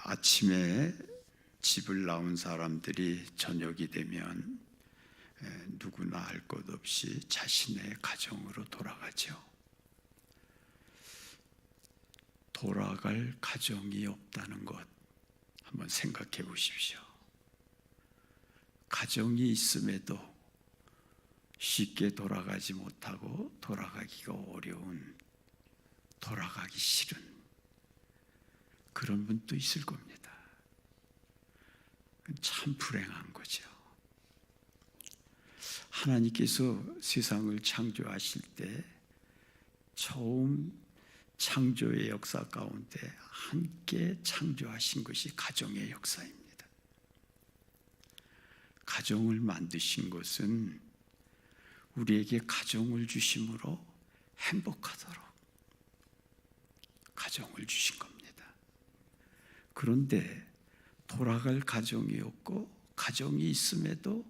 아침에 집을 나온 사람들이 저녁이 되면 누구나 할 것 없이 자신의 가정으로 돌아가죠. 돌아갈 가정이 없다는 것 한번 생각해 보십시오. 가정이 있음에도 쉽게 돌아가지 못하고 돌아가기가 어려운, 돌아가기 싫은 그런 분도 있을 겁니다. 참 불행한 거죠. 하나님께서 세상을 창조하실 때 처음 창조의 역사 가운데 함께 창조하신 것이 가정의 역사입니다. 가정을 만드신 것은 우리에게 가정을 주심으로 행복하도록 가정을 주신 겁니다. 그런데 돌아갈 가정이 없고 가정이 있음에도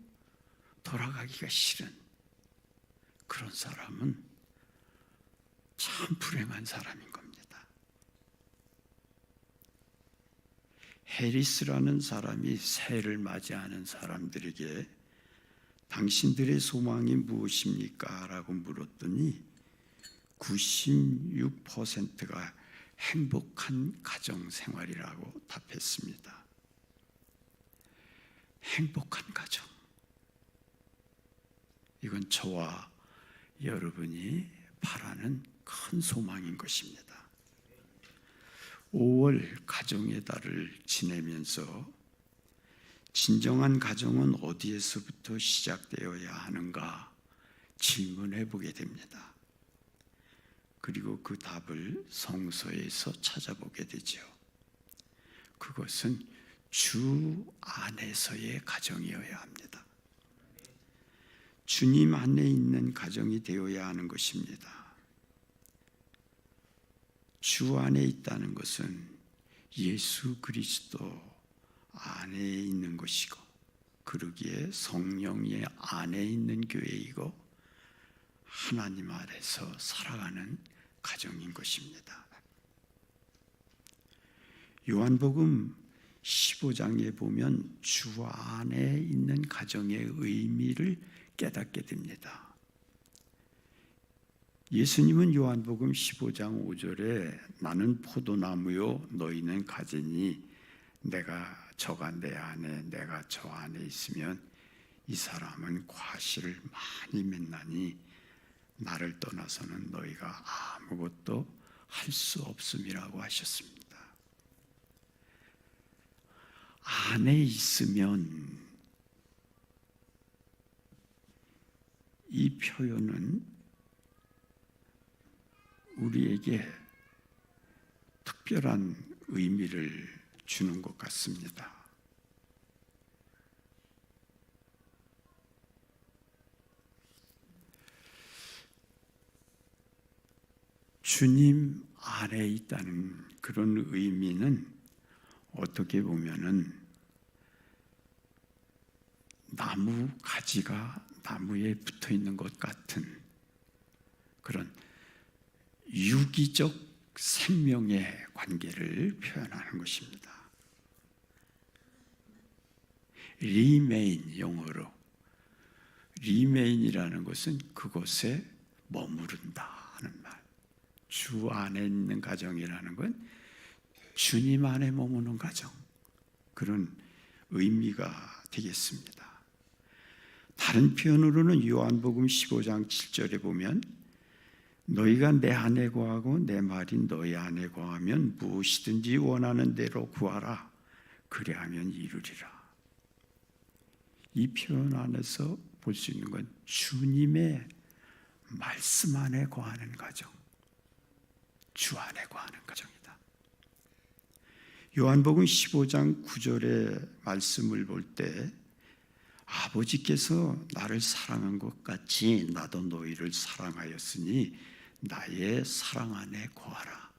돌아가기가 싫은 그런 사람은 참 불행한 사람인 겁니다. 해리스라는 사람이 새해를 맞이하는 사람들에게 당신들의 소망이 무엇입니까? 라고 물었더니 96%가 행복한 가정생활이라고 답했습니다. 행복한 가정. 이건 저와 여러분이 바라는 큰 소망인 것입니다. 5월 가정의 달을 지내면서 진정한 가정은 어디에서부터 시작되어야 하는가 질문해 보게 됩니다. 그리고 그 답을 성서에서 찾아보게 되죠. 그것은 주 안에서의 가정이어야 합니다. 주님 안에 있는 가정이 되어야 하는 것입니다. 주 안에 있다는 것은 예수 그리스도 안에 있는 것이고, 그러기에 성령의 안에 있는 교회이고 하나님 아래서 살아가는 가정인 것입니다. 요한복음 15장에 보면 주 안에 있는 가정의 의미를 깨닫게 됩니다. 예수님은 요한복음 15장 5절에 나는 포도나무요 너희는 가지니 저가 내 안에 내가 저 안에 있으면 이 사람은 과실을 많이 맺나니 나를 떠나서는 너희가 아무것도 할 수 없음이라고 하셨습니다. 안에 있으면, 이 표현은 우리에게 특별한 의미를 주는 것 같습니다. 주님 안에 있다는 그런 의미는 어떻게 보면은 나무 가지가 나무에 붙어 있는 것 같은 그런 유기적 생명의 관계를 표현하는 것입니다. remain, 영어로 remain이라는 것은 그곳에 머무른다 하는 말. 주 안에 있는 가정이라는 건 주님 안에 머무는 가정, 그런 의미가 되겠습니다. 다른 표현으로는 요한복음 15장 7절에 보면 너희가 내 안에 거하고 내 말이 너희 안에 거하면 무엇이든지 원하는 대로 구하라 그리하면 이루리라. 이 표현 안에서 볼 수 있는 건 주님의 말씀 안에 거하는 가정, 주 안에 거하는 가정이다. 요한복음 15장 9절의 말씀을 볼 때 아버지께서 나를 사랑한 것 같이 나도 너희를 사랑하였으니 나의 사랑 안에 거하라.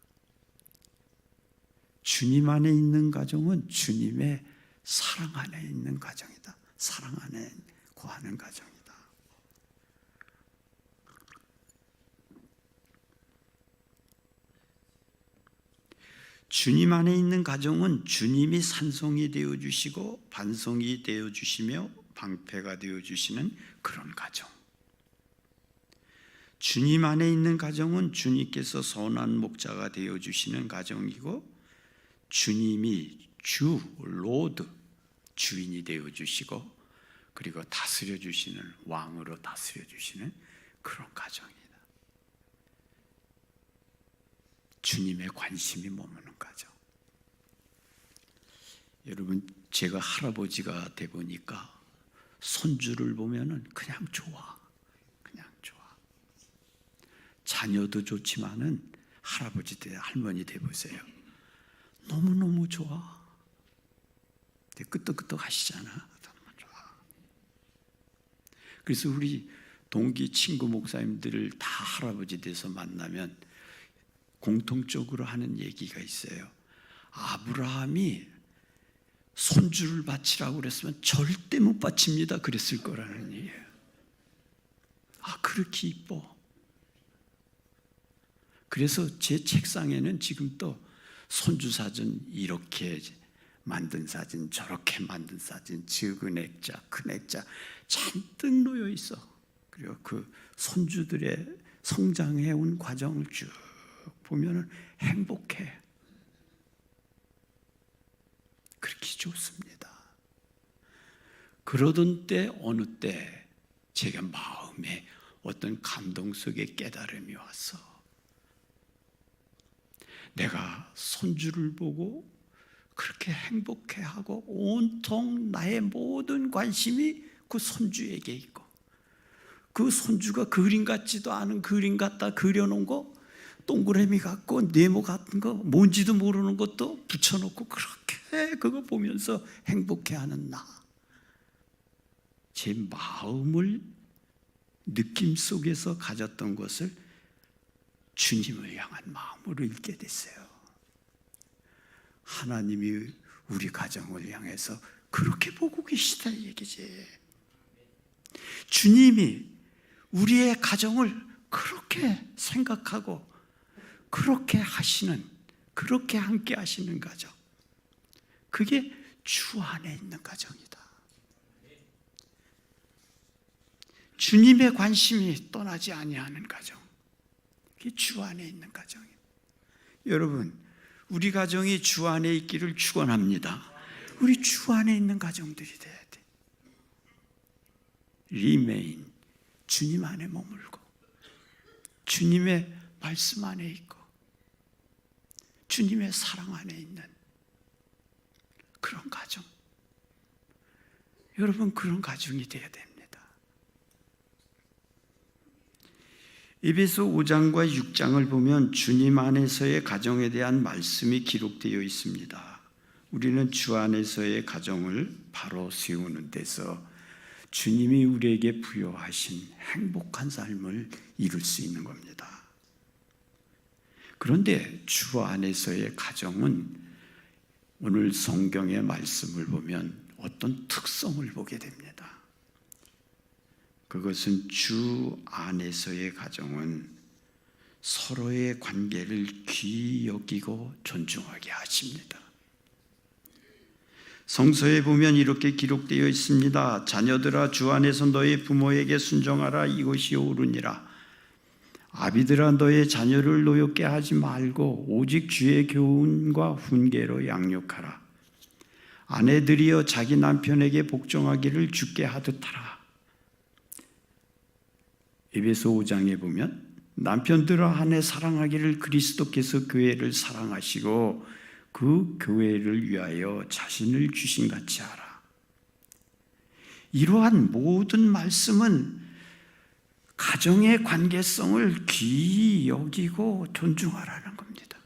주님 안에 있는 가정은 주님의 사랑 안에 있는 가정이다. 사랑 안에 거하는 가정이다. 주님 안에 있는 가정은 주님이 산성이 되어주시고 반성이 되어주시며 방패가 되어주시는 그런 가정. 주님 안에 있는 가정은 주님께서 선한 목자가 되어주시는 가정이고, 주님이 주, 로드, 주인이 되어주시고, 그리고 다스려주시는, 왕으로 다스려주시는 그런 가정이다. 주님의 관심이 머무는 가정. 여러분, 제가 할아버지가 돼 보니까 손주를 보면은 그냥 좋아. 그냥 좋아. 자녀도 좋지만은 할아버지 돼, 할머니 돼 보세요. 너무너무 좋아. 끄떡끄떡 하시잖아. 너무 좋아. 그래서 우리 동기 친구 목사님들을 다 할아버지 돼서 만나면 공통적으로 하는 얘기가 있어요. 아브라함이 손주를 바치라고 그랬으면 절대 못 바칩니다 그랬을 거라는 얘기예요. 아, 그렇게 이뻐. 그래서 제 책상에는 지금 또 손주 사진, 이렇게 만든 사진, 저렇게 만든 사진, 적은 액자, 큰 액자 잔뜩 놓여 있어. 그리고 그 손주들의 성장해온 과정을 쭉 보면은 행복해. 그렇게 좋습니다. 그러던 때 어느 때 제가 마음에 어떤 감동 속에 깨달음이 왔어. 내가 손주를 보고 그렇게 행복해하고 온통 나의 모든 관심이 그 손주에게 있고, 그 손주가 그림 같지도 않은 그림 갖다 그려놓은 거, 동그라미 같고 네모 같은 거 뭔지도 모르는 것도 붙여놓고 그렇게 그거 보면서 행복해하는 나, 제 마음을 느낌 속에서 가졌던 것을 주님을 향한 마음으로 읽게 됐어요. 하나님이 우리 가정을 향해서 그렇게 보고 계시다 얘기지. 주님이 우리의 가정을 그렇게 생각하고 그렇게 하시는, 그렇게 함께 하시는 가정, 그게 주 안에 있는 가정이다. 주님의 관심이 떠나지 아니하는 가정, 그게 주 안에 있는 가정입니다. 여러분, 우리 가정이 주 안에 있기를 축원합니다. 우리 주 안에 있는 가정들이 돼야 돼. 리메인, 주님 안에 머물고 주님의 말씀 안에 있고 주님의 사랑 안에 있는 그런 가정. 여러분, 그런 가정이 돼야 됩니다. 에베소 5장과 6장을 보면 주님 안에서의 가정에 대한 말씀이 기록되어 있습니다. 우리는 주 안에서의 가정을 바로 세우는 데서 주님이 우리에게 부여하신 행복한 삶을 이룰 수 있는 겁니다. 그런데 주 안에서의 가정은 오늘 성경의 말씀을 보면 어떤 특성을 보게 됩니다. 그것은 주 안에서의 가정은 서로의 관계를 귀히 여기고 존중하게 하십니다. 성서에 보면 이렇게 기록되어 있습니다. 자녀들아, 주 안에서 너희 부모에게 순종하라. 이것이 옳으니라. 아비들아, 너의 자녀를 노엽게 하지 말고 오직 주의 교훈과 훈계로 양육하라. 아내들이여, 자기 남편에게 복종하기를 주께 하듯 하라. 에베소 5장에 보면 남편들아, 아내 사랑하기를 그리스도께서 교회를 사랑하시고 그 교회를 위하여 자신을 주신 같이 하라. 이러한 모든 말씀은 가정의 관계성을 귀히 여기고 존중하라는 겁니다.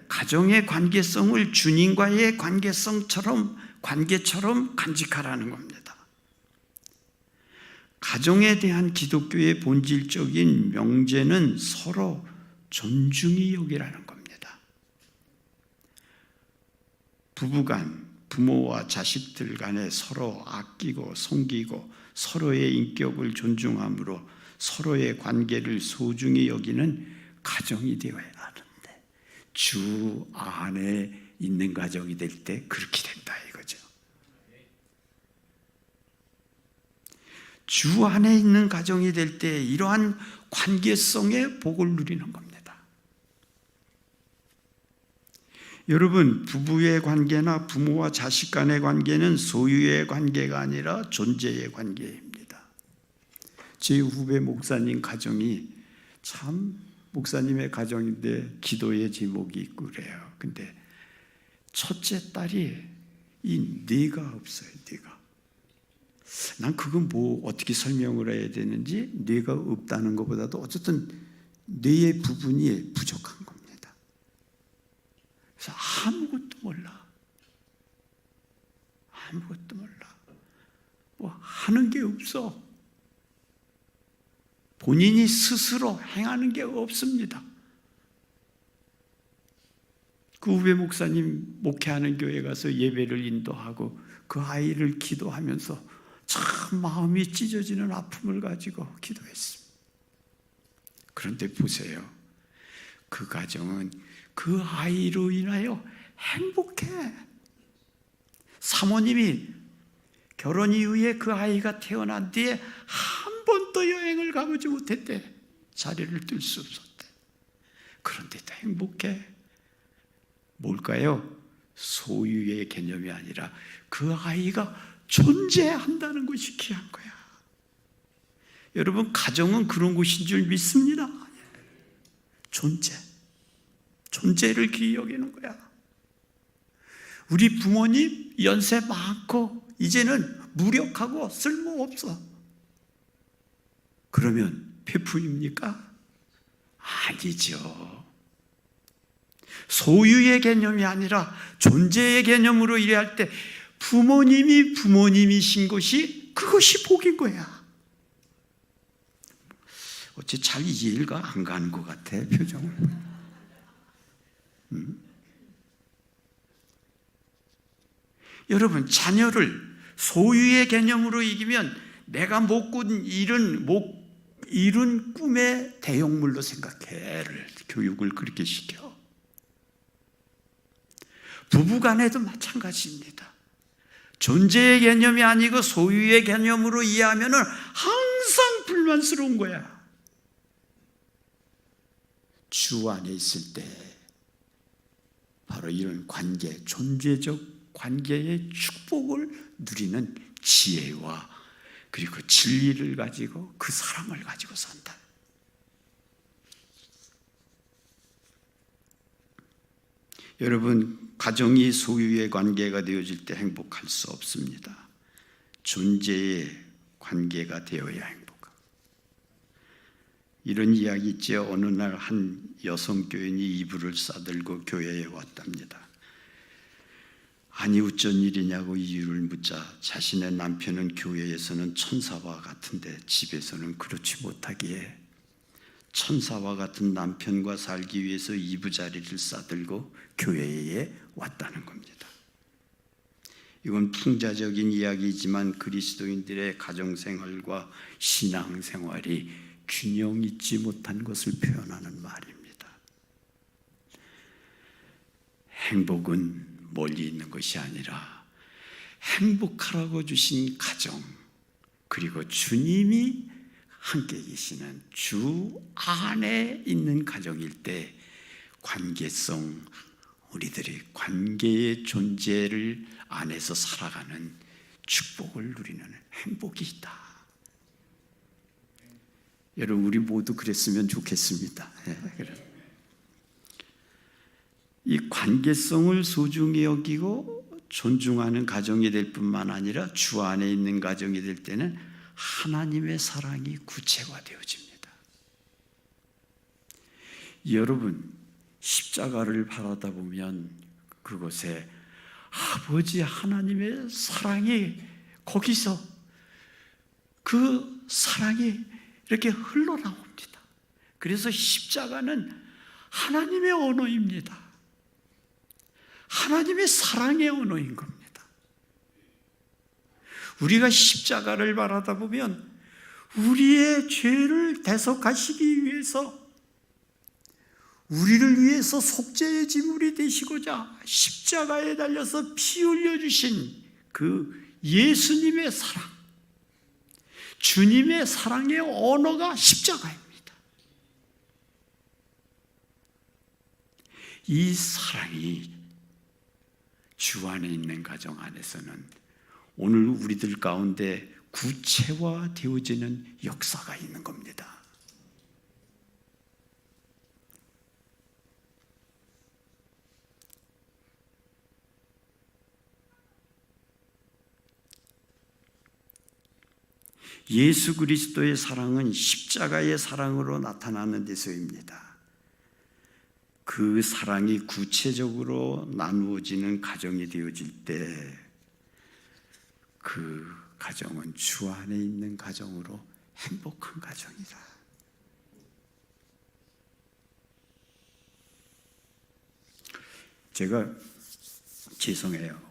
가정의 관계성을 주님과의 관계처럼 간직하라는 겁니다. 가정에 대한 기독교의 본질적인 명제는 서로 존중히 여기라는 겁니다. 부부간, 부모와 자식들 간에 서로 아끼고 섬기고 서로의 인격을 존중함으로 서로의 관계를 소중히 여기는 가정이 되어야 하는데, 주 안에 있는 가정이 될 때 그렇게 된다 이거죠. 주 안에 있는 가정이 될 때 이러한 관계성의 복을 누리는 겁니다. 여러분, 부부의 관계나 부모와 자식 간의 관계는 소유의 관계가 아니라 존재의 관계입니다. 제 후배 목사님 가정이 참, 목사님의 가정인데 기도의 제목이 있고 그래요. 근데 첫째 딸이 이 뇌가 없어요. 뇌가. 난 그건 뭐 어떻게 설명을 해야 되는지, 뇌가 없다는 것보다도 어쨌든 뇌의 부분이 부족한 겁니다. 그래서 아무것도 몰라. 아무것도 몰라. 뭐 하는 게 없어. 본인이 스스로 행하는 게 없습니다. 그 후배 목사님 목회하는 교회 가서 예배를 인도하고 그 아이를 기도하면서 참 마음이 찢어지는 아픔을 가지고 기도했습니다. 그런데 보세요. 그 가정은 그 아이로 인하여 행복해. 사모님이 결혼 이후에 그 아이가 태어난 뒤에 한 번도 여행을 가보지 못했대. 자리를 뜰 수 없었대. 그런데도 행복해. 뭘까요? 소유의 개념이 아니라 그 아이가 존재한다는 것이 귀한 거야. 여러분, 가정은 그런 곳인 줄 믿습니다. 존재를 귀히 여기는 거야. 우리 부모님 연세 많고 이제는 무력하고 쓸모없어. 그러면 베프입니까? 아니죠. 소유의 개념이 아니라 존재의 개념으로 일할 때 부모님이 부모님이신 것이, 그것이 복인 거야. 어째 잘 이해가 안 가는 것 같아, 표정을. 여러분, 자녀를 소유의 개념으로 이기면 내가 못 이룬 꿈의 대형물로 생각해. 교육을 그렇게 시켜. 부부간에도 마찬가지입니다. 존재의 개념이 아니고 소유의 개념으로 이해하면 항상 불만스러운 거야. 주 안에 있을 때 바로 이런 관계, 존재적 관계의 축복을 누리는 지혜와 그리고 진리를 가지고 그 사랑을 가지고 산다. 여러분, 가정이 소유의 관계가 되어질 때 행복할 수 없습니다. 존재의 관계가 되어야 행복합니다. 이런 이야기 있죠. 어느 날 한 여성 교인이 이불을 싸들고 교회에 왔답니다. 아니 어쩐 일이냐고 이유를 묻자 자신의 남편은 교회에서는 천사와 같은데 집에서는 그렇지 못하기에 천사와 같은 남편과 살기 위해서 이부자리를 싸들고 교회에 왔다는 겁니다. 이건 풍자적인 이야기이지만 그리스도인들의 가정생활과 신앙생활이 균형 있지 못한 것을 표현하는 말입니다. 행복은 멀리 있는 것이 아니라 행복하라고 주신 가정, 그리고 주님이 함께 계시는 주 안에 있는 가정일 때 관계성, 우리들이 관계의 존재를 안에서 살아가는 축복을 누리는 행복이 있다. 여러분, 우리 모두 그랬으면 좋겠습니다. 이 관계성을 소중히 여기고 존중하는 가정이 될 뿐만 아니라 주 안에 있는 가정이 될 때는 하나님의 사랑이 구체화되어집니다. 여러분, 십자가를 바라다 보면 그곳에 아버지 하나님의 사랑이, 거기서 그 사랑이 이렇게 흘러나옵니다. 그래서 십자가는 하나님의 언어입니다. 하나님의 사랑의 언어인 겁니다. 우리가 십자가를 바라다 보면 우리의 죄를 대속하시기 위해서, 우리를 위해서 속죄의 제물이 되시고자 십자가에 달려서 피 흘려주신 그 예수님의 사랑, 주님의 사랑의 언어가 십자가입니다. 이 사랑이 주 안에 있는 가정 안에서는 오늘 우리들 가운데 구체화되어지는 역사가 있는 겁니다. 예수 그리스도의 사랑은 십자가의 사랑으로 나타나는 데서입니다. 그 사랑이 구체적으로 나누어지는 가정이 되어질 때 그 가정은 주 안에 있는 가정으로 행복한 가정이다. 제가 죄송해요.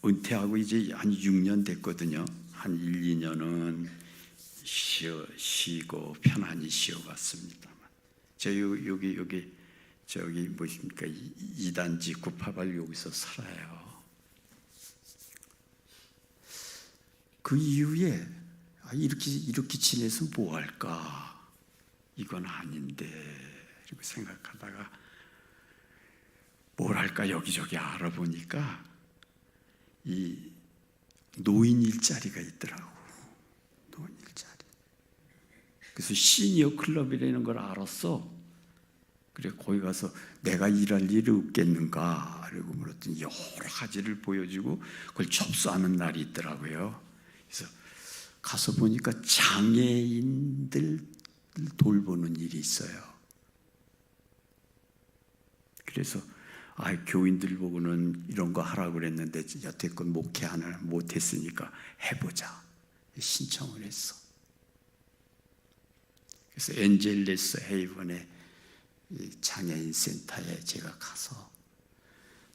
은퇴하고 이제 한 6년 됐거든요. 한 1, 2년은 쉬고 편안히 쉬어봤습니다만, 저 여기 저기 뭐십니까, 2단지 988 여기서 살아요. 그 이후에 이렇게 지내서 뭐 할까? 이건 아닌데 이렇게 생각하다가 뭘 할까 여기저기 알아보니까 이 노인 일자리가 있더라고. 노인 일자리. 그래서 시니어 클럽이라는 걸 알았어. 그래 거기 가서 내가 일할 일이 없겠는가? 그리고 물었더니 여러 가지를 보여주고 그걸 접수하는 날이 있더라고요. 그래서 가서 보니까 장애인들 돌보는 일이 있어요. 그래서 교인들 보고는 이런 거 하라고 그랬는데 여태껏 목회하는 못했으니까 해보자 신청을 했어. 그래서 엔젤레스 헤이븐의 장애인 센터에 제가 가서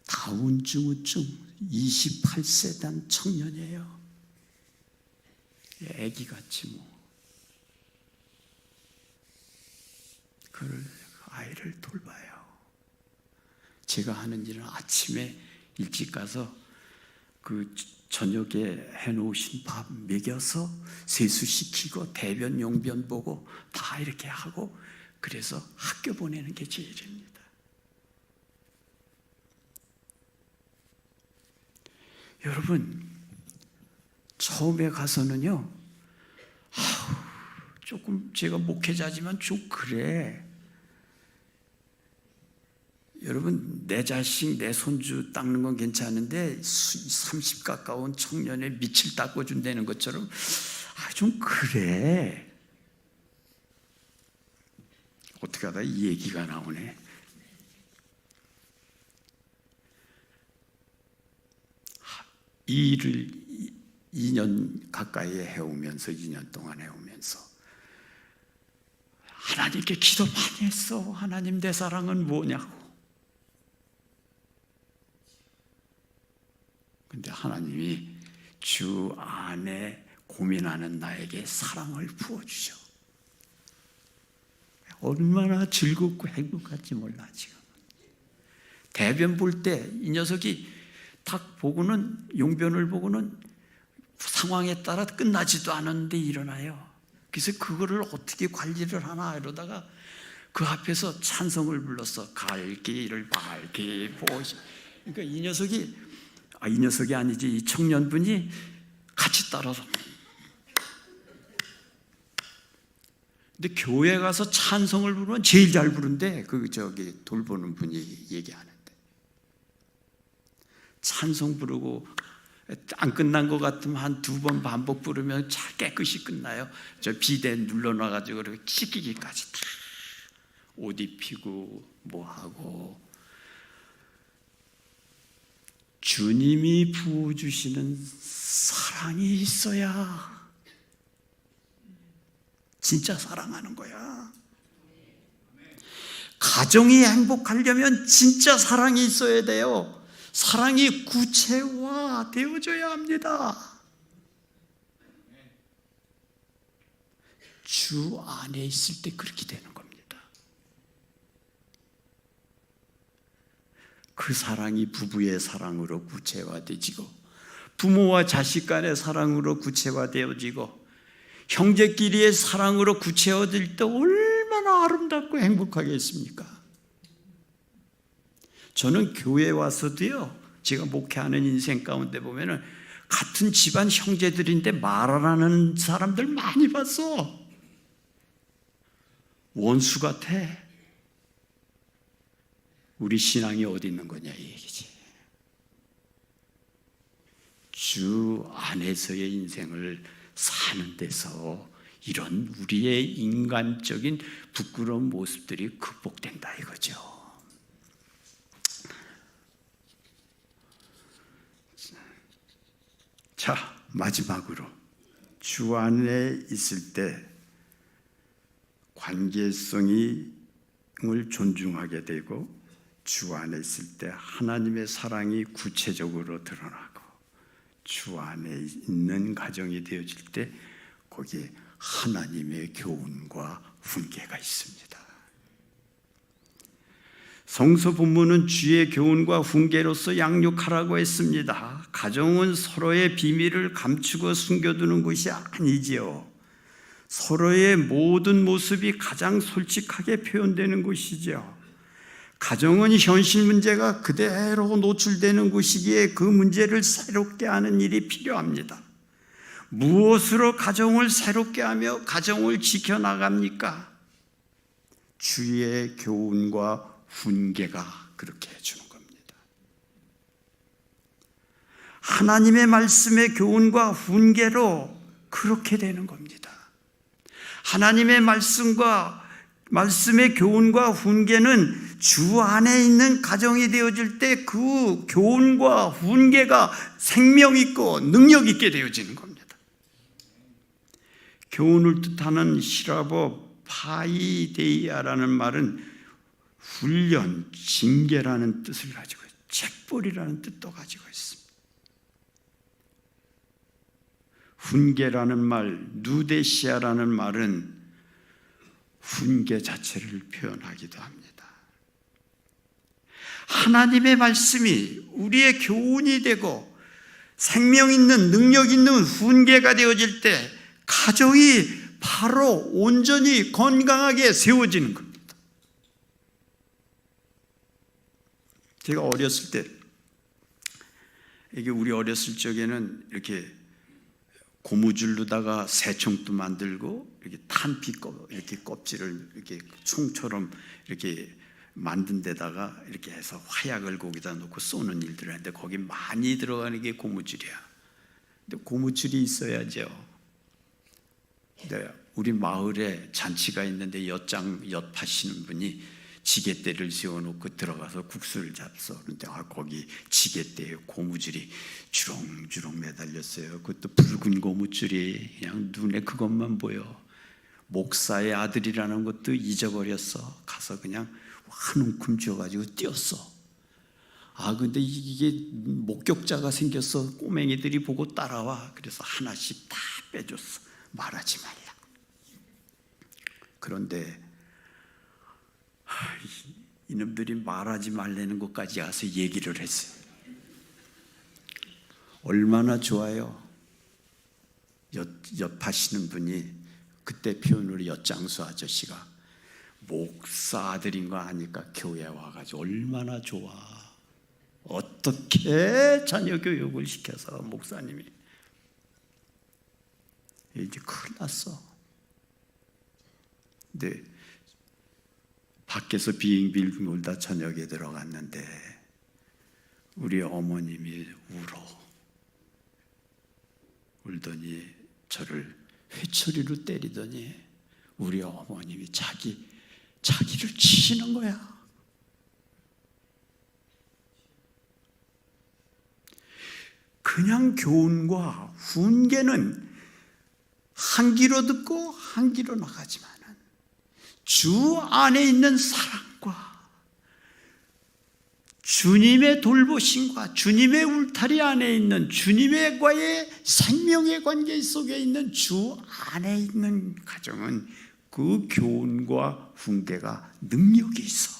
다운증후증 28세 단 청년이에요. 애기같이 그걸 아이를 돌봐요. 제가 하는 일은 아침에 일찍 가서 그 저녁에 해놓으신 밥 먹여서 세수시키고 대변 용변 보고 다 이렇게 하고 그래서 학교 보내는 게 제 일입니다. 여러분 처음에 가서는요, 조금 제가 목회자지만 좀 그래. 여러분 내 자식 내 손주 닦는 건 괜찮은데 30 가까운 청년의 밑을 닦아준다는 것처럼 좀 그래. 어떻게 하다 이 얘기가 나오네. 이 일을 2년 가까이 해오면서 2년 동안 해오면서 하나님께 기도 많이 했어. 하나님 내 사랑은 뭐냐고. 근데 하나님이 주 안에 고민하는 나에게 사랑을 부어주셔. 얼마나 즐겁고 행복할지 몰라. 지금 대변 볼 때 이 녀석이 딱 보고는 용변을 보고는 상황에 따라 끝나지도 않았는데 일어나요. 그래서 그거를 어떻게 관리를 하나 이러다가 그 앞에서 찬송을 불렀어. 갈 길을 밝히 보시. 그러니까 이 녀석이 아니지, 이 청년분이 같이 따라서. 근데 교회 가서 찬송을 부르면 제일 잘 부른대. 돌보는 분이 얘기하는데 찬송 부르고 안 끝난 것 같으면 한 2번 반복 부르면 잘 깨끗이 끝나요. 저 비대 눌러놔가지고 그렇게 씻기기까지 다 옷 입히고 뭐하고. 주님이 부어주시는 사랑이 있어야 진짜 사랑하는 거야. 가정이 행복하려면 진짜 사랑이 있어야 돼요. 사랑이 구체화되어져야 합니다. 주 안에 있을 때 그렇게 되는 겁니다. 그 사랑이 부부의 사랑으로 구체화되지고, 부모와 자식 간의 사랑으로 구체화되어지고, 형제끼리의 사랑으로 구체화될 때 얼마나 아름답고 행복하겠습니까? 저는 교회에 와서도요, 제가 목회하는 인생 가운데 보면은 같은 집안 형제들인데 말 안 하는 사람들 많이 봤어. 원수 같아. 우리 신앙이 어디 있는 거냐 이 얘기지. 주 안에서의 인생을 사는 데서 이런 우리의 인간적인 부끄러운 모습들이 극복된다 이거죠. 자, 마지막으로 주 안에 있을 때 관계성을 존중하게 되고, 주 안에 있을 때 하나님의 사랑이 구체적으로 드러나고, 주 안에 있는 가정이 되어질 때 거기에 하나님의 교훈과 훈계가 있습니다. 성서 본문은 주의 교훈과 훈계로서 양육하라고 했습니다. 가정은 서로의 비밀을 감추고 숨겨두는 것이 아니지요. 서로의 모든 모습이 가장 솔직하게 표현되는 것이죠. 가정은 현실 문제가 그대로 노출되는 곳이기에 그 문제를 새롭게 하는 일이 필요합니다. 무엇으로 가정을 새롭게 하며 가정을 지켜나갑니까? 주의 교훈과 훈계가 그렇게 해주는 겁니다. 하나님의 말씀의 교훈과 훈계로 그렇게 되는 겁니다. 하나님의 말씀의 교훈과 훈계는 주 안에 있는 가정이 되어질 때 그 교훈과 훈계가 생명 있고 능력 있게 되어지는 겁니다. 교훈을 뜻하는 히라보 파이데이아라는 말은 훈련, 징계라는 뜻을 가지고 있습니다. 책벌이라는 뜻도 가지고 있습니다. 훈계라는 말, 누데시아라는 말은 훈계 자체를 표현하기도 합니다. 하나님의 말씀이 우리의 교훈이 되고 생명 있는 능력 있는 훈계가 되어질 때 가정이 바로 온전히 건강하게 세워지는 겁니다. 제가 어렸을 때, 이게 우리 어렸을 적에는 이렇게 고무줄로다가 새총도 만들고 이렇게 이렇게 껍질을 이렇게 총처럼 이렇게 만든 데다가 이렇게 해서 화약을 거기다 놓고 쏘는 일들을 하는데 거기 많이 들어가는 게 고무줄이야. 근데 고무줄이 있어야죠. 근데 우리 마을에 잔치가 있는데 엿 파시는 분이 지게대를 세워놓고 들어가서 국수를 잡서. 그런데 거기 지게대에 고무줄이 주렁주렁 매달렸어요. 그것도 붉은 고무줄이 그냥 눈에 그것만 보여. 목사의 아들이라는 것도 잊어버렸어. 가서 그냥 한 움큼 쥐어가지고 뛰었어. 근데 이게 목격자가 생겼어. 꼬맹이들이 보고 따라와. 그래서 하나씩 다 빼줬어. 말하지 말라. 그런데 이놈들이 말하지 말라는 것까지 가서 얘기를 했어요. 얼마나 좋아요. 엿 파시는 분이 그때 표현으로 엿장수 아저씨가 목사 아들인 거 아니까 교회에 와가지고 얼마나 좋아. 어떻게 자녀 교육을 시켜서 목사님이 이제 큰일 났어. 근데 밖에서 비행기를 몰다 저녁에 들어갔는데 우리 어머님이 울더니 저를 회초리로 때리더니 우리 어머님이 자기를 치시는 거야. 그냥 교훈과 훈계는 한 귀로 듣고 한 귀로 나가지만은 주 안에 있는 사랑과 주님의 돌보심과 주님의 울타리 안에 있는 주님과의 생명의 관계 속에 있는 주 안에 있는 가정은 그 교훈과 훈계가 능력이 있어.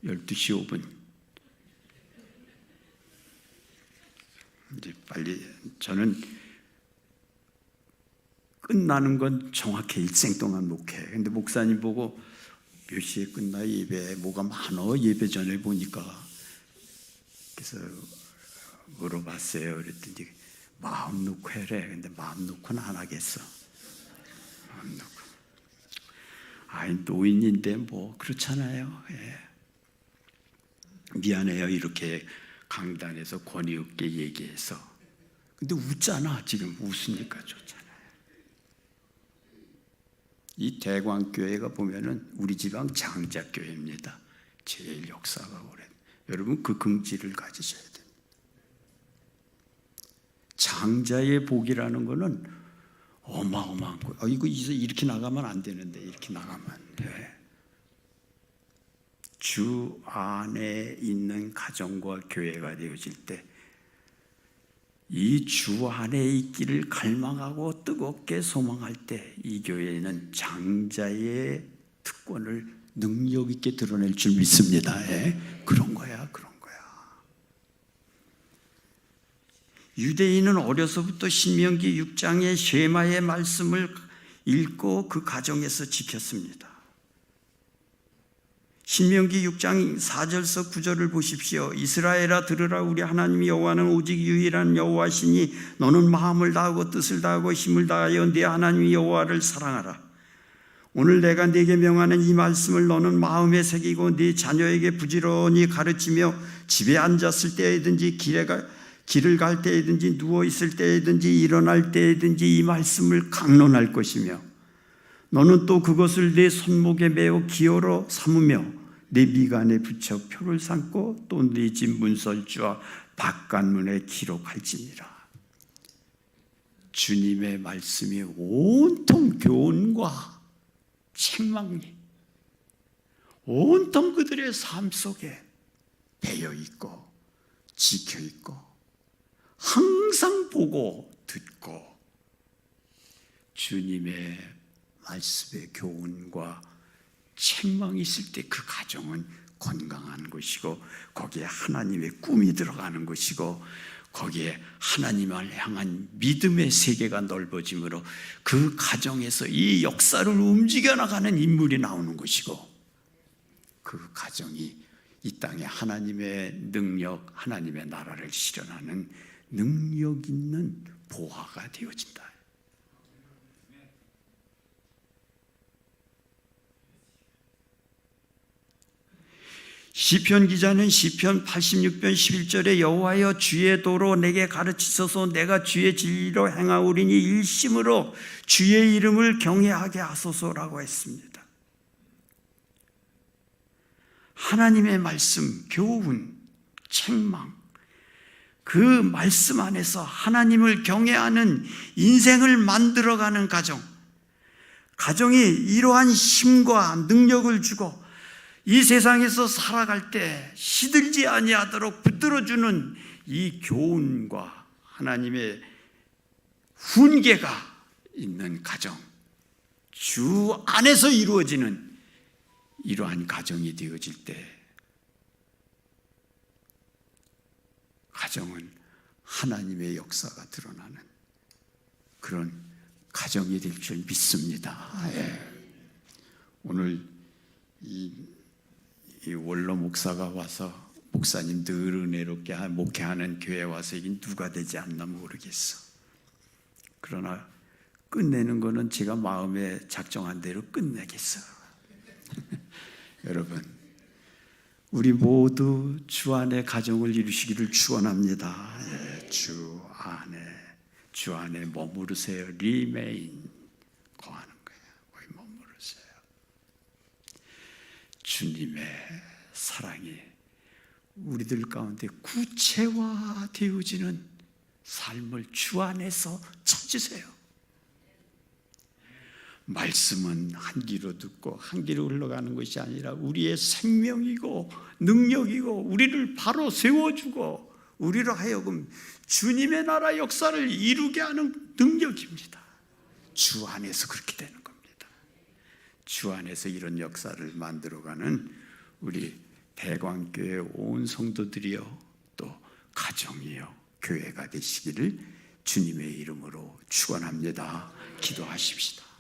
(12시 5분) 이제 빨리. 저는 끝나는 건 정확히 일생 동안 목회. 근데 목사님 보고 몇 시에 끝나 예배, 뭐가 많어 예배 전에 보니까. 그래서 물어봤어요. 그랬더니 마음 놓고 해래. 근데 마음 놓고는 안 하겠어. 마음 놓고. 아이, 노인인데 뭐 그렇잖아요. 예. 미안해요. 이렇게 강단에서 권위 없게 얘기해서. 근데 웃잖아. 지금 웃으니까 좋잖아요. 이 대광교회가 보면은 우리 지방 장자교회입니다. 제일 역사가 오랜. 여러분 그 긍지를 가지셔야 돼요. 장자의 복이라는 거는 어마어마한 거예요. 이거 이렇게 나가면 안 되는데 이렇게 나가면 안 돼. 주 안에 있는 가정과 교회가 되어질 때 이 주 안에 있기를 갈망하고 뜨겁게 소망할 때 이 교회는 장자의 특권을 능력 있게 드러낼 줄 믿습니다. 예? 그런 거야. 유대인은 어려서부터 신명기 6장의 쉐마의 말씀을 읽고 그 가정에서 지켰습니다. 신명기 6장 4절서 9절을 보십시오. 이스라엘아 들으라. 우리 하나님 여호와는 오직 유일한 여호와시니 너는 마음을 다하고 뜻을 다하고 힘을 다하여 네 하나님 여호와를 사랑하라. 오늘 내가 네게 명하는 이 말씀을 너는 마음에 새기고 네 자녀에게 부지런히 가르치며 집에 앉았을 때에든지 길을 갈 때에든지 누워있을 때에든지 일어날 때에든지 이 말씀을 강론할 것이며 너는 또 그것을 내 손목에 매어 기어로 삼으며 내 미간에 붙여 표를 삼고 또 네 집 문설주와 바깥문에 기록할지니라. 주님의 말씀이 온통 교훈과 책망이 온통 그들의 삶 속에 배어있고 지켜있고 항상 보고 듣고 주님의 말씀의 교훈과 책망이 있을 때 그 가정은 건강한 것이고 거기에 하나님의 꿈이 들어가는 것이고 거기에 하나님을 향한 믿음의 세계가 넓어지므로 그 가정에서 이 역사를 움직여 나가는 인물이 나오는 것이고 그 가정이 이 땅에 하나님의 능력, 하나님의 나라를 실현하는 능력 있는 보화가 되어진다. 시편 기자는 시편 86편 11절에 여호와여 주의 도로 내게 가르치소서 내가 주의 진리로 행하오리니 일심으로 주의 이름을 경외하게 하소서라고 했습니다. 하나님의 말씀, 교훈, 책망, 그 말씀 안에서 하나님을 경외하는 인생을 만들어가는 가정이 이러한 힘과 능력을 주고 이 세상에서 살아갈 때 시들지 아니하도록 붙들어주는 이 교훈과 하나님의 훈계가 있는 가정, 주 안에서 이루어지는 이러한 가정이 되어질 때 가정은 하나님의 역사가 드러나는 그런 가정이 될 줄 믿습니다. 예. 오늘 이 원로 목사가 와서 목사님 늘 은혜롭게 목회하는 교회에 와서 이게 누가 되지 않나 모르겠어. 그러나 끝내는 거는 제가 마음에 작정한 대로 끝내겠어. 여러분, 우리 모두 주 안에 가정을 이루시기를 축원합니다. 주 안에 머무르세요. 리메인 거하는 거예요. 거기 머무르세요. 주님의 사랑이 우리들 가운데 구체화되어지는 삶을 주 안에서 찾으세요. 말씀은 한 귀로 듣고 한 귀로 흘러가는 것이 아니라 우리의 생명이고 능력이고 우리를 바로 세워주고 우리로 하여금 주님의 나라 역사를 이루게 하는 능력입니다. 주 안에서 그렇게 되는 겁니다. 주 안에서 이런 역사를 만들어가는 우리 대광교회 온 성도들이요, 또 가정이요, 교회가 되시기를 주님의 이름으로 축원합니다. 기도하십시다.